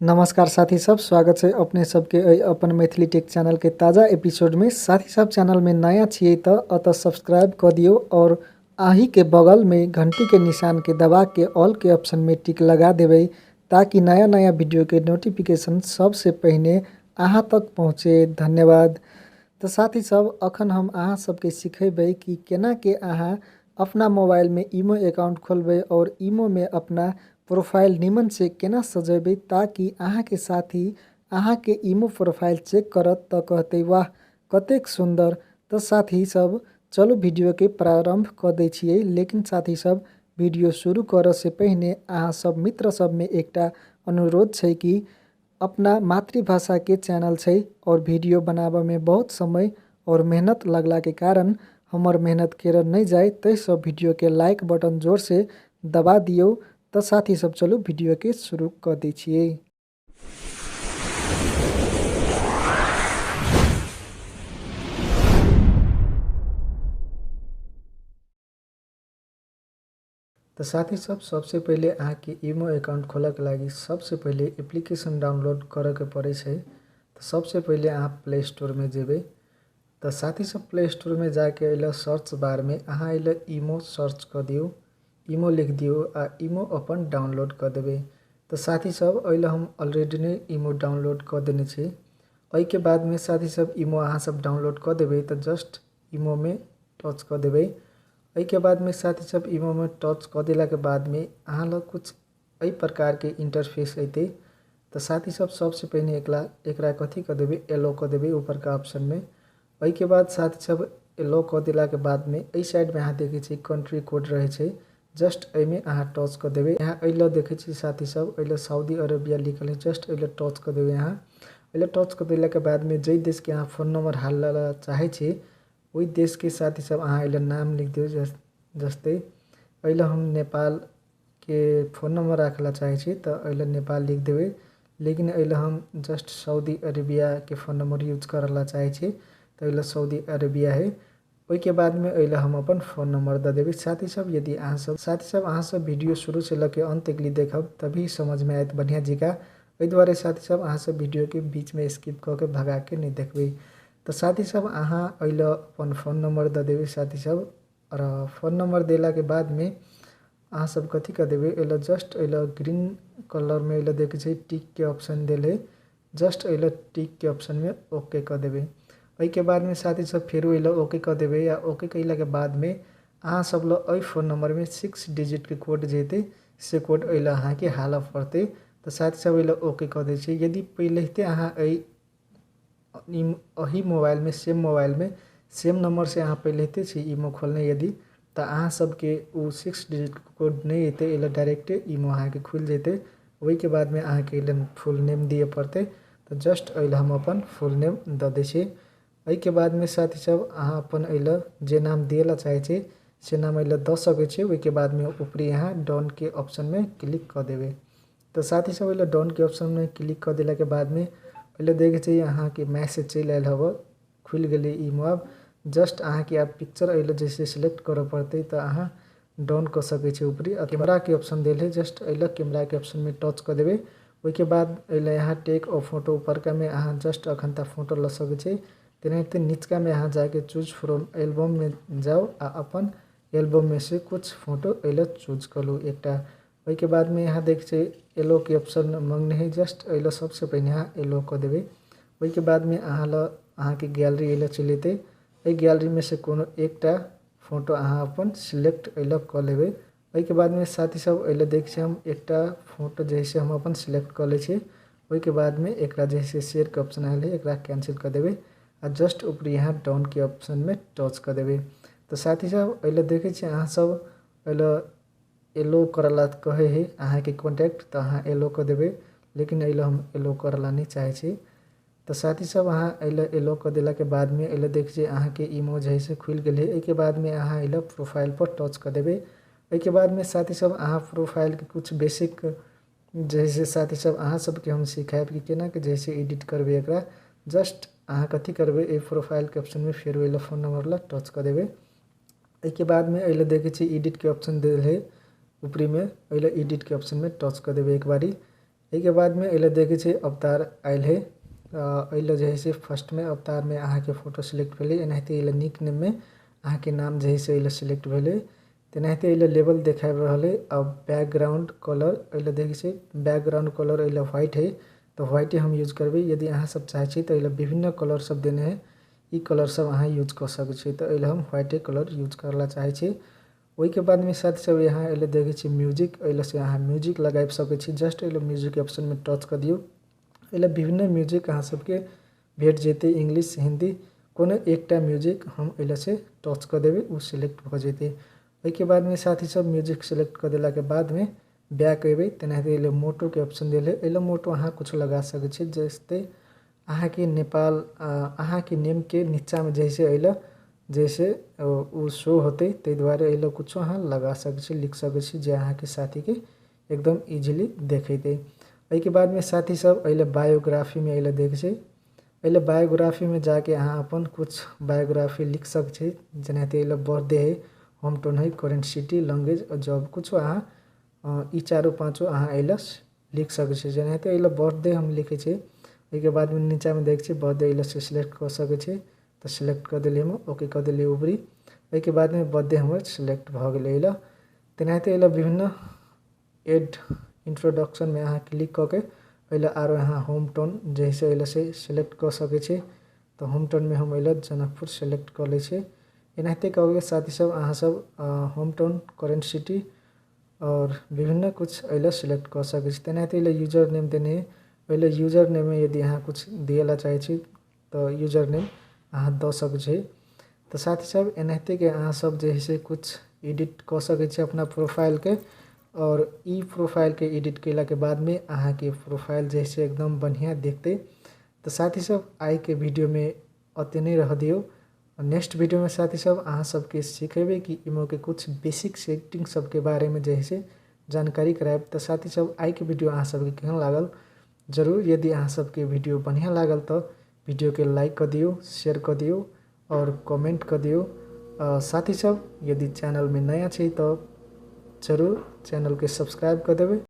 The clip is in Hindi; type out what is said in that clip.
नमस्कार साथी सब, स्वागत है अपने सबके अपन मैथिली टेक चैनल के ताज़ा एपिसोड में। साथी सब चैनल में नया छिए तो अत सब्सक्राइब कर दियो और आही के बगल में घंटी के निशान के दबा के ऑल के ऑप्शन में टिक लगा देवे ताकि नया नया वीडियो के नोटिफिकेशन सबसे पहले अहाँ तक पहुँचे। धन्यवाद। तो साथी सब अखन हम अहाँ सबके सिखेबै कि केना के अहाँ अपना मोबाइल में ईमो अकाउंट खोलबै और ईमो में अपना प्रोफाइल निमन से केना सजेबै ताकि अहाँ के साथी अहाँ के ईमो प्रोफाइल चेक करत तो कहते वाह कतेक सुंदर। तो साथी सब चलो वीडियो के प्रारंभ कर दै छियै, लेकिन साथी सब वीडियो शुरू करे से पहले अहाँ सब मित्र सब में एकटा अनुरोध है कि अपना मातृभाषा के चैनल है और वीडियो बनाबे में बहुत समय और मेहनत लगला के कारण हमर मेहनत केर नहीं जाए, तै सब वीडियो के लाइक बटन जोर से दबा दियो। तो साथी सब चलो वीडियो के शुरू कर दै छियै। तो साथी सब सबसे पहले अहाँ के ईमो अकाउंट खोले के लगी सबसे पहले एप्लीकेशन डाउनलोड करे के पड़े छै। तो सबसे पहले अहाँ प्ले स्टोर में जेबे। तो साथी सब प्ले स्टोर में जाके अइले सर्च बार में अहाँ अइले ईमो सर्च कर दियो, ईमो लिख दियो आ ईमो अपन डाउनलोड कर देबे। तो साथी सब अइले हम ऑलरेडी ने ईमो डाउनलोड कर देने छी। ओइ के बाद में साथी सब ईमो अहाँ सब डाउनलोड कर देबे तो जस्ट ईमो में टच कर देबे। ओइ के बाद में साथी सब ईमो में टच कर देला के बाद में अहाँ लोग कुछ एहि प्रकार के इंटरफेस अइते। तो साथी सब सबसे पहले एकरा कथी कर देबे, एलो कर देबे ऊपर का ऑप्शन में। ओइ के बाद साथी सब एलो कर देला के बाद में एहि साइड में अहाँ देखे छी कंट्री कोड रहे छै, जस्ट एमे अहाँ टच कर देबे। यहाँ अइले देखे छी साथी सब अइले सऊदी अरेबिया लिखल है, जस्ट अइले टच कर देबे। यहाँ अइले टच कर देला के बाद में जे देश के अहाँ फोन नंबर हालला चाहे छी वही देश के साथी सब अहाँ अइले नाम लिख दियो। जस्ते अइले हम नेपाल के फोन नंबर रखला चाहे छी तो अइले नेपाल लिख देबे, लेकिन अइले हम जस्ट सऊदी अरेबिया के फोन नंबर यूज करला चाहे छी तो अइले सऊदी अरेबिया है। ओइ के बाद में अइले हम अपन फोन नंबर दे देबे। साथी सब यदि अहाँ सब वीडियो शुरू से लेके अंत तक देखब तभी समझ में आयत बढ़िया जिका। एहि दुआरे साथी सब अहाँ सब वीडियो के बीच में स्किप करके भगा के नहीं देखबे। तो साथी सब अहाँ अइले अपन फोन नंबर दे देबे साथी सब, और फोन नंबर देला के बाद में अहाँ सब कथी कर देबे, अइले जस्ट अइले ग्रीन कलर में अइले देखे छै टिक के ऑप्शन देले, जस्ट अइले टिक के ऑप्शन में ओके कर देबे। ओइ के बाद में साथी सब फिर अइले ओके कर देबे। या ओके कैला के बाद में अहाँ सब लो ओइ फोन नंबर में 6 डिजिट के कोड जेते से कोड अइले अहाँ के हाल पड़ते। तो साथी सब अइले ओके कर दे छै। यदि पहले अहाँ अही मोबाइल में सेम नंबर से अहाँ पहले छी ईमो खोलने यदि तो अहाँ सबके उ 6 डिजिट कोड नहीं अते, अइले डायरेक्ट ईमो अहाँ के खुल जेते। ओइ के बाद में अहाँ के फुल नेम दिए पड़ते। तो जस्ट अइले हम अपन फुल नेम द दे छी। ओइ के बाद में साथी सब अहाँ अपन अइले जे नाम दिएला चाहे छी से नाम अइले द सके छी। ओइ के बाद में ऊपरी यहाँ डन के ऑप्शन में क्लिक कर देबे। तो साथी सब अइले डन के ऑप्शन में क्लिक कर देला के बाद में अइले देखे छी अहाँ के मैसेज चल आयल हबो, खुल गेले ईमो। अब जस्ट अहाँ के आप पिक्चर अइले जैसे सिलेक्ट करे पड़ते तो अहाँ डाउन कर सके छी। ऊपरी कैमरा के ऑप्शन देले, जस्ट अइले कैमरा के ऑप्शन में टच कर देबे। ओइ के बाद अइले यहाँ टेक और फोटो ऊपर का में अहाँ जस्ट अखन तक फोटो ल सके छी। तेनाहिते नीचका में अहाँ जाके चूज फ्रॉम एल्बम में जाओ आ अपन एल्बम में से कुछ फोटो अइले चूज कर लो एकटा। ओइ के बाद में यहाँ देख छै एलो के ऑप्शन मांगने है, जस्ट अइले सबसे पहले यहाँ एलो कर देबे। ओइ के बाद में अहाँ के गैलरी अइले चल जेते। एहि गैलरी में से कोनो एकटा फोटो अहाँ अपन सिलेक्ट अइले कर लेबे। ओइ के बाद में साथी सब अइले देख छै हम एकटा फोटो जैसे हम अपन सिलेक्ट कर ले छी। ओइ के बाद में एकरा जैसे शेयर के ऑप्शन आयल है एकरा कैंसिल कर देबे आ जस्ट ऊपर यहाँ डाउन के ऑप्शन में टच कर देबे। तो साथी सब अइले देखे छी अहाँ सब अइले एलो करला कहे है अहाँ के कॉन्टैक्ट, तो अहाँ एलो कर देबे, लेकिन अइले हम एलो करला नहीं चाहे छी। तो साथी सब अहाँ अइले एलो कर देला के बाद में अइले देख छी अहाँ के ईमो जैसे खुल गेल है। एहि के बाद में अहाँ अइले प्रोफाइल पर टच कर देबे। एहि के बाद में साथी सब अहाँ प्रोफाइल के कुछ बेसिक जैसे साथी सब अहाँ सबके हम सिखाएब कि केना के जैसे एडिट करबे एकरा। जस्ट अहाँ कथी करबे ए प्रोफाइल के ऑप्शन में फिर अइले फोन नंबर ला टच कर देबे। एहि के बाद में अइले देखे छी एडिट के ऑप्शन देल है ऊपरी में, अइले एडिट के ऑप्शन में टच कर देबे एक बारी। एके बाद में एला देखे छे अवतार आयल है। एला जे है से फर्स्ट में अवतार में अहाँ के फोटो सिलेक्ट भेले, एनाहिते एला निक नेम में अहाँ के नाम जे है से एला सिलेक्ट भेले। तेनाहिते एला लेबल देखाब रहल है। अब बैकग्राउंड कलर एला देखे छे बैकग्राउंड कलर एला व्हाइट है तो व्हाइटे हम यूज करबे। यदि अहाँ सब चाहे छी तो एला विभिन्न कलर सब देने है, ई कलर सब अहाँ यूज कर सके छी। तो एला हम व्हाइटे कलर यूज करला चाहे छी। ओई के बाद में साथ सब यहाँ एला देखे छी म्यूजिक, एला से अहाँ म्यूजिक लगाब सके छी। जस्ट एला म्यूजिक ऑप्शन में टच कर दियो, एला विभिन्न म्यूजिक अहाँ सबके भेट जेते, इंग्लिश हिंदी कोनो एकटा म्यूजिक हम एला से टच कर देबे, उ सिलेक्ट भ जेते। ओई के बाद में साथी सब म्यूजिक सिलेक्ट कर देला के बाद में बैक अबे, तेनाहिते एला मोटो के ऑप्शन देले। एला मोटो अहाँ कुछ लगा सके छी, जैसे अहाँ के नेपाल अहाँ के नेम के नीचा में जैसे एला जैसे उ शो होते ते द्वारा एला कुछ अहाँ लगा सके छी, लिख सके छी, जे अहाँ के साथी के एकदम इजीली देखेते। ओई के बाद में साथी सब एला बायोग्राफी में एला देखे छी, एला बायोग्राफी में जाके अहाँ अपन कुछ बायोग्राफी लिख सके छी। जेनाहिते एला बर्थडे है, होम टाउन है, करेंट सिटी, लैंग्वेज और जॉब कुछ अहाँ ई चारो पाँचो अहाँ एला लिख सके छी। जेनाहिते एला बर्थडे हम लिखे छी, ओई के बाद में नीचा में देखे छी बर्थडे एला से सिलेक्ट कर सके छी। तो सिलेक्ट कर दिली हम, ओके कर दिली ऊपरी। ओई के बाद में बर्थडे हमर सिलेक्ट भ गेले। एला तेनाहिते एला विभिन्न एड इंट्रोडक्शन में अहाँ क्लिक करके एला आरो यहाँ होम टाउन जैसे एला से सिलेक्ट कर सके छी। तो होम टाउन में हम एला जनकपुर सिलेक्ट कर ले छी। एनाहिते करके साथी सब अहाँ सब होम टाउन, करेंट सिटी और विभिन्न कुछ एला सिलेक्ट कर सके छी। तेनाहिते एला यूजर नेम देने है, एला यूजर नेम में यदि अहाँ कुछ दिएला चाहे छी तो यूजर नेम अहाँ द सके छी। तो साथी सब एनाहिते के अहाँ सब जे है से कुछ एडिट कर सके छी अपना प्रोफाइल के। और ई प्रोफाइल के एडिट केला के बाद में अहाँ के प्रोफाइल जैसे एकदम बढ़िया देखते। तो साथी सब आई के वीडियो में अतने रह दियो। नेक्स्ट वीडियो में साथी सब अहाँ सबके सिखेबे कि इमो के कुछ बेसिक सेटिंग सब के बारे में जैसे जानकारी कराएब। तो साथी सब आई के वीडियो अहाँ सबके केहन लागल जरूर, यदि अहाँ सबके वीडियो बढ़िया लागल तो वीडियो के लाइक कर दियो, शेयर कर दियो और कमेंट कर दियो। साथी सब यदि चैनल में नया छी तो जरूर चैनल के सब्सक्राइब कर देबे।